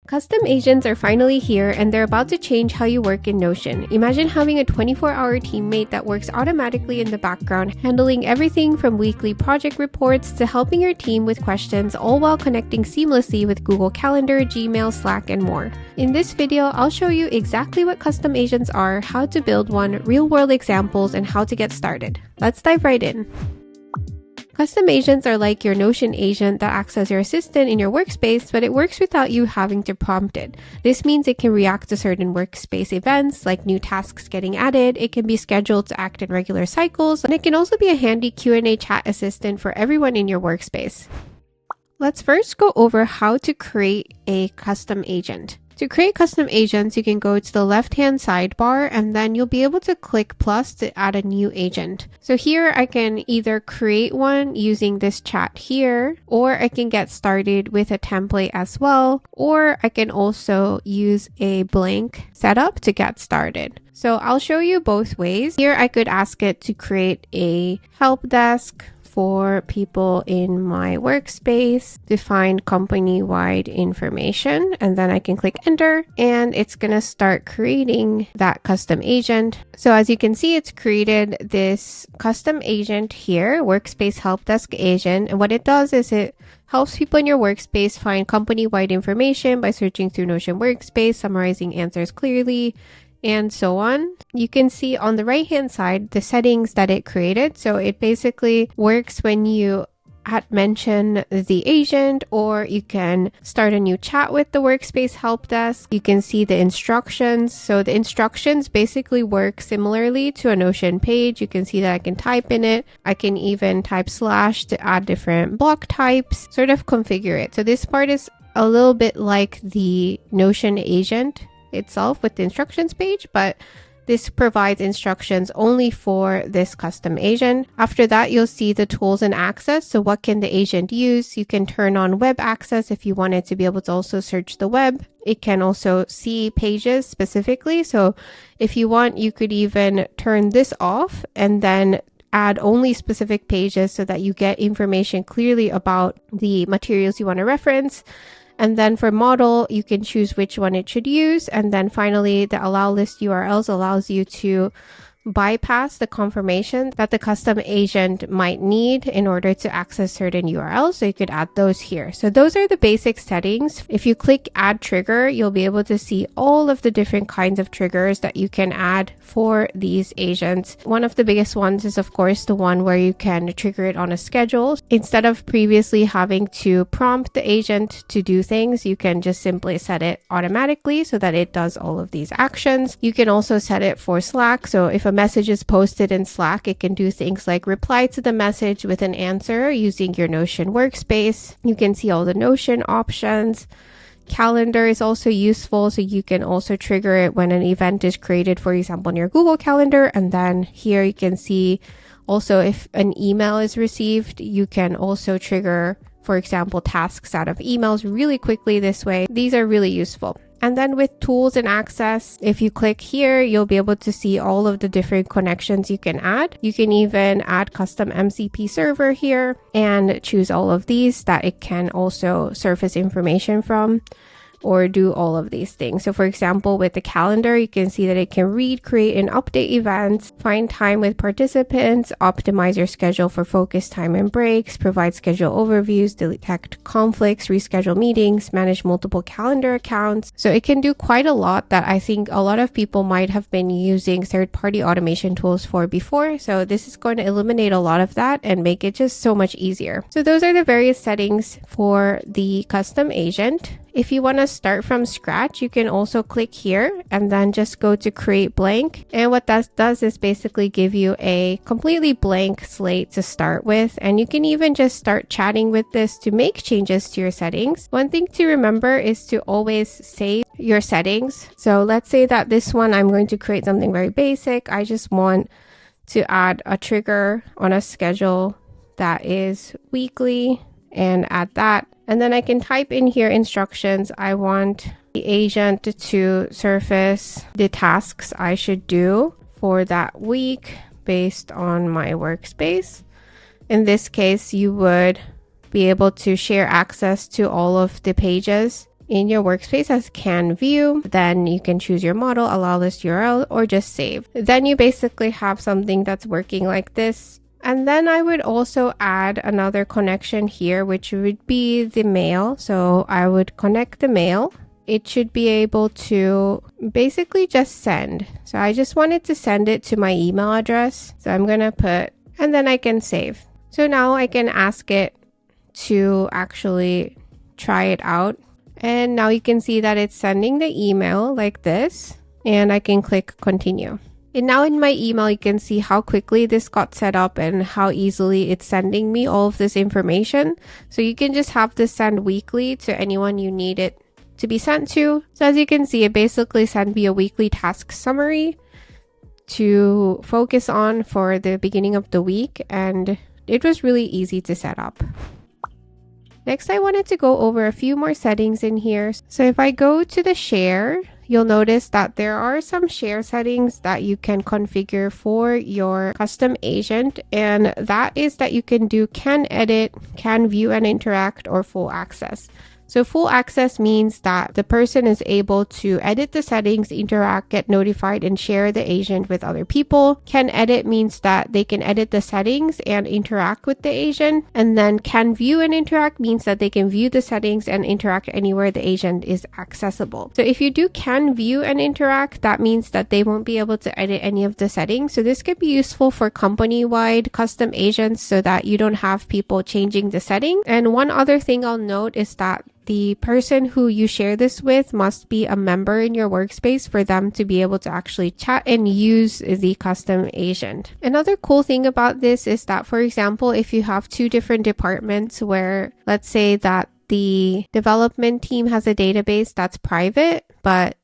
Custom agents are finally here and they're about to change how you work in Notion. Imagine having a 24-hour teammate that works automatically in the background, handling everything from weekly project reports to helping your team with questions, all while connecting seamlessly with Google Calendar, Gmail, Slack, and more. In this video, I'll show you exactly what custom agents are, how to build one, real-world examples, and how to get started. Let's dive right in. Custom agents are like your Notion agent that acts as your assistant in your workspace, but it works without you having to prompt it. This means it can react to certain workspace events, like new tasks getting added. It can be scheduled to act in regular cycles, and it can also be a handy Q&A chat assistant for everyone in your workspace. Let's first go over how to create a custom agent. To create custom agents, you can go to the left-hand sidebar and then you'll be able to click plus to add a new agent. So here I can either create one using this chat here, or I can get started with a template as well, or I can also use a blank setup to get started. So I'll show you both ways. Here I could ask it to create a help desk for people in my workspace to find company-wide information, and then I can click enter and it's gonna start creating that custom agent. So as you can see, it's created this custom agent here, Workspace Help Desk Agent, and what it does is it helps people in your workspace find company-wide information by searching through Notion Workspace, summarizing answers clearly, and so on. You can see on the right hand side the settings that it created. So it basically works when you mention the agent, or you can start a new chat with the Workspace Help Desk. You can see the instructions. So the instructions basically work similarly to a Notion page. You can see that I can type in it. I can even type / to add different block types, sort of configure it. So this part is a little bit like the Notion agent itself with the instructions page, but this provides instructions only for this custom agent. After that, you'll see the tools and access. So what can the agent use? You can turn on web access if you wanted to be able to also search the web. It can also see pages specifically. So if you want, you could even turn this off and then add only specific pages so that you get information clearly about the materials you want to reference. And then for model, you can choose which one it should use. And then finally, the allow list URLs allows you to bypass the confirmation that the custom agent might need in order to access certain URLs. So you could add those here. So those are the basic settings. If you click add trigger, you'll be able to see all of the different kinds of triggers that you can add for these agents. One of the biggest ones is, of course, the one where you can trigger it on a schedule. Instead of previously having to prompt the agent to do things, you can just simply set it automatically so that it does all of these actions. You can also set it for Slack. So if a message is posted in Slack, it can do things like reply to the message with an answer using your Notion workspace. You can see all the Notion options. Calendar is also useful, so you can also trigger it when an event is created, for example, in your Google Calendar. And then here you can see also if an email is received, you can also trigger, for example, tasks out of emails really quickly this way. These are really useful. And then with tools and access, if you click here, you'll be able to see all of the different connections you can add. You can even add custom MCP server here and choose all of these that it can also surface information from, or do all of these things. So for example, with the calendar, you can see that it can read, create, and update events, find time with participants, optimize your schedule for focus time and breaks, provide schedule overviews, detect conflicts, reschedule meetings, manage multiple calendar accounts. So it can do quite a lot that I think a lot of people might have been using third-party automation tools for before. So this is going to eliminate a lot of that and make it just so much easier. So those are the various settings for the custom agent. If you want to start from scratch, you can also click here and then just go to create blank. And what that does is basically give you a completely blank slate to start with. And you can even just start chatting with this to make changes to your settings. One thing to remember is to always save your settings. So let's say that this one, I'm going to create something very basic. I just want to add a trigger on a schedule that is weekly and add that. And then I can type in here instructions. I want the agent to surface the tasks I should do for that week based on my workspace. In this case, you would be able to share access to all of the pages in your workspace as can view. Then you can choose your model, allow list URL, or just save. Then you basically have something that's working like this. And then I would also add another connection here, which would be the mail. So I would connect the mail. It should be able to basically just send. So I just wanted to send it to my email address. So I'm going to put, and then I can save. So now I can ask it to actually try it out. And now you can see that it's sending the email like this, and I can click continue. And now in my email, you can see how quickly this got set up and how easily it's sending me all of this information. So you can just have this send weekly to anyone you need it to be sent to. So as you can see, it basically sent me a weekly task summary to focus on for the beginning of the week, and it was really easy to set up. Next, I wanted to go over a few more settings in here. So if I go to the share, you'll notice that there are some share settings that you can configure for your custom agent, and that is that you can do can edit, can view and interact, or full access. So full access means that the person is able to edit the settings, interact, get notified, and share the agent with other people. Can edit means that they can edit the settings and interact with the agent. And then can view and interact means that they can view the settings and interact anywhere the agent is accessible. So if you do can view and interact, that means that they won't be able to edit any of the settings. So this could be useful for company-wide custom agents so that you don't have people changing the setting. And one other thing I'll note is that the person who you share this with must be a member in your workspace for them to be able to actually chat and use the custom agent. Another cool thing about this is that, for example, if you have two different departments where, let's say that the development team has a database that's private, but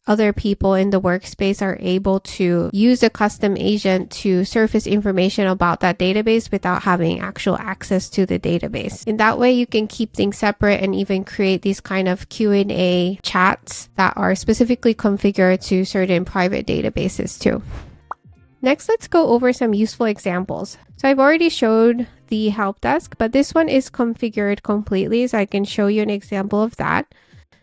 other people in the workspace are able to use a custom agent to surface information about that database without having actual access to the database. In that way, you can keep things separate and even create these kind of Q&A chats that are specifically configured to certain private databases too. Next, let's go over some useful examples. So I've already showed the help desk, but this one is configured completely, so I can show you an example of that.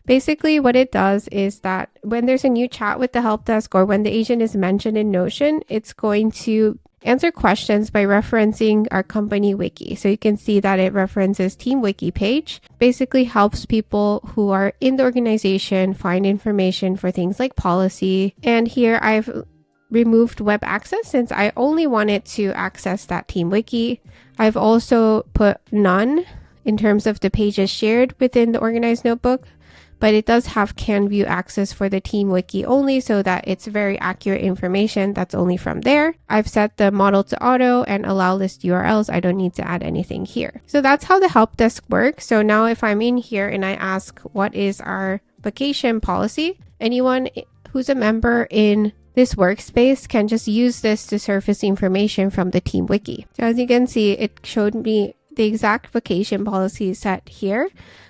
Basically, what it does is that when there's a new chat with the help desk or when the agent is mentioned in Notion, it's going to answer questions by referencing our company wiki. So you can see that it references Team Wiki page, basically helps people who are in the organization find information for things like policy. And here I've removed web access since I only wanted to access that Team Wiki. I've also put none in terms of the pages shared within the organized notebook, but it does have can view access for the Team Wiki only so that it's very accurate information that's only from there. I've set the model to auto and allow list URLs. I don't need to add anything here. So that's how the help desk works. So now if I'm in here and I ask what is our vacation policy, anyone who's a member in this workspace can just use this to surface information from the Team Wiki. So as you can see, it showed me the exact vacation policy set here.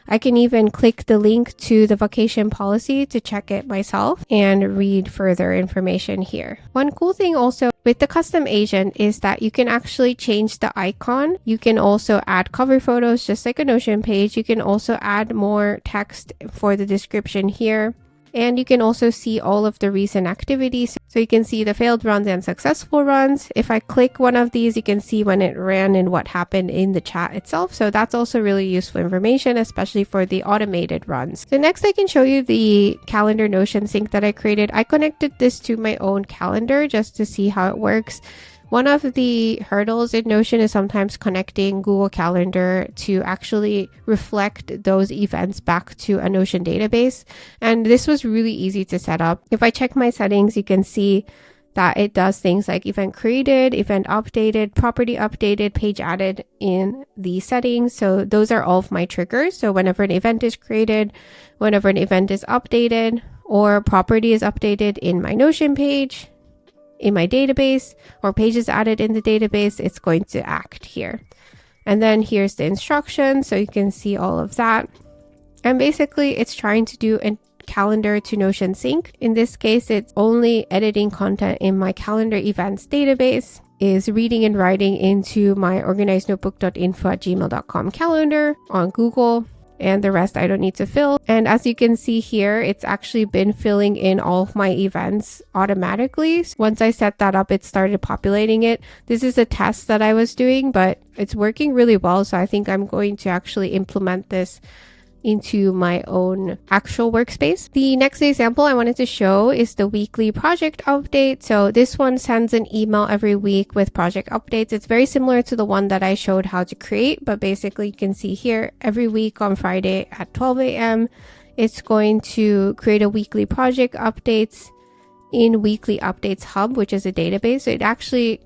I can even click the link to the vacation policy to check it myself and read further information here. One cool thing also with the custom agent is that you can actually change the icon. You can also add cover photos just like a Notion page. You can also add more text for the description here. And you can also see all of the recent activities. So you can see the failed runs and successful runs. If I click one of these, you can see when it ran and what happened in the chat itself. So that's also really useful information, especially for the automated runs. So next I can show you the calendar Notion sync that I created. I connected this to my own calendar just to see how it works. One of the hurdles in Notion is sometimes connecting Google Calendar to actually reflect those events back to a Notion database. And this was really easy to set up. If I check my settings, you can see that it does things like event created, event updated, property updated, page added in the settings. So those are all of my triggers. So whenever an event is created, whenever an event is updated, or property is updated in my Notion page, in my database, or pages added in the database, it's going to act here. And then here's the instructions, so you can see all of that. And basically it's trying to do a calendar to Notion sync. In this case, it's only editing content in my calendar events database, is reading and writing into my organizednotebook.info@gmail.com calendar on Google, and the rest I don't need to fill. And as you can see here, it's actually been filling in all of my events automatically. Once I set that up, it started populating it. This is a test that I was doing, but it's working really well. So I think I'm going to actually implement this into my own actual workspace. The next example I wanted to show is the weekly project update. So this one sends an email every week with project updates. It's very similar to the one that I showed how to create, but basically you can see here every week on Friday at 12 a.m. it's going to create a weekly project updates in Weekly Updates Hub, which is a database. So it actually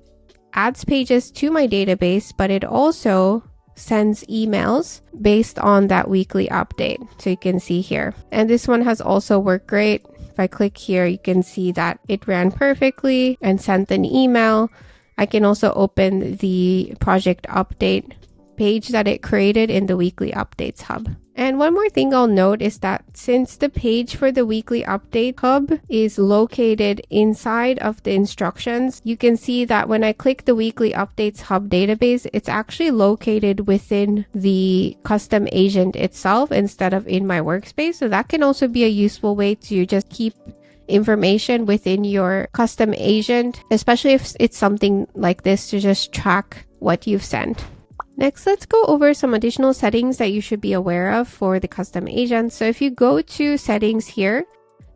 adds pages to my database, but it also sends emails based on that weekly update. So you can see here. And this one has also worked great. If I click here, you can see that it ran perfectly and sent an email. I can also open the project update page that it created in the Weekly Updates Hub. And one more thing I'll note is that since the page for the Weekly Update Hub is located inside of the instructions, you can see that when I click the Weekly Updates Hub database, it's actually located within the custom agent itself instead of in my workspace. So that can also be a useful way to just keep information within your custom agent, especially if it's something like this to just track what you've sent. Next, let's go over some additional settings that you should be aware of for the custom agent. So if you go to settings here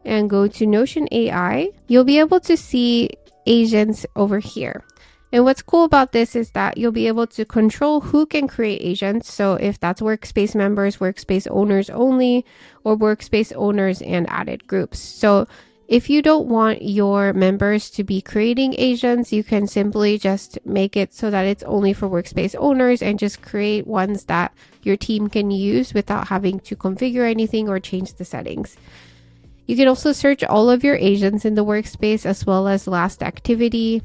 and go to Notion AI, you'll be able to see agents over here. And what's cool about this is that you'll be able to control who can create agents. So if that's workspace members, workspace owners only, or workspace owners and added groups. So if you don't want your members to be creating agents, you can simply just make it so that it's only for workspace owners and just create ones that your team can use without having to configure anything or change the settings. You can also search all of your agents in the workspace as well as last activity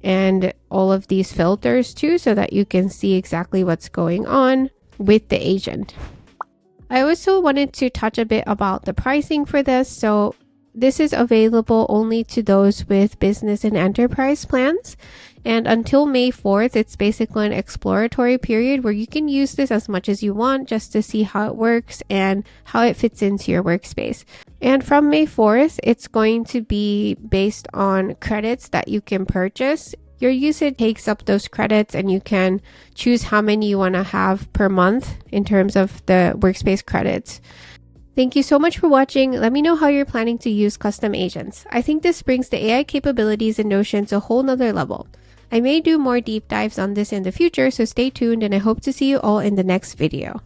and all of these filters too, so that you can see exactly what's going on with the agent. I also wanted to touch a bit about the pricing for this. So this is available only to those with business and enterprise plans. And until May 4th, it's basically an exploratory period where you can use this as much as you want just to see how it works and how it fits into your workspace. And from May 4th, it's going to be based on credits that you can purchase. Your usage takes up those credits and you can choose how many you want to have per month in terms of the workspace credits. Thank you so much for watching. Let me know how you're planning to use custom agents. I think this brings the AI capabilities in Notion to a whole nother level. I may do more deep dives on this in the future, so stay tuned and I hope to see you all in the next video.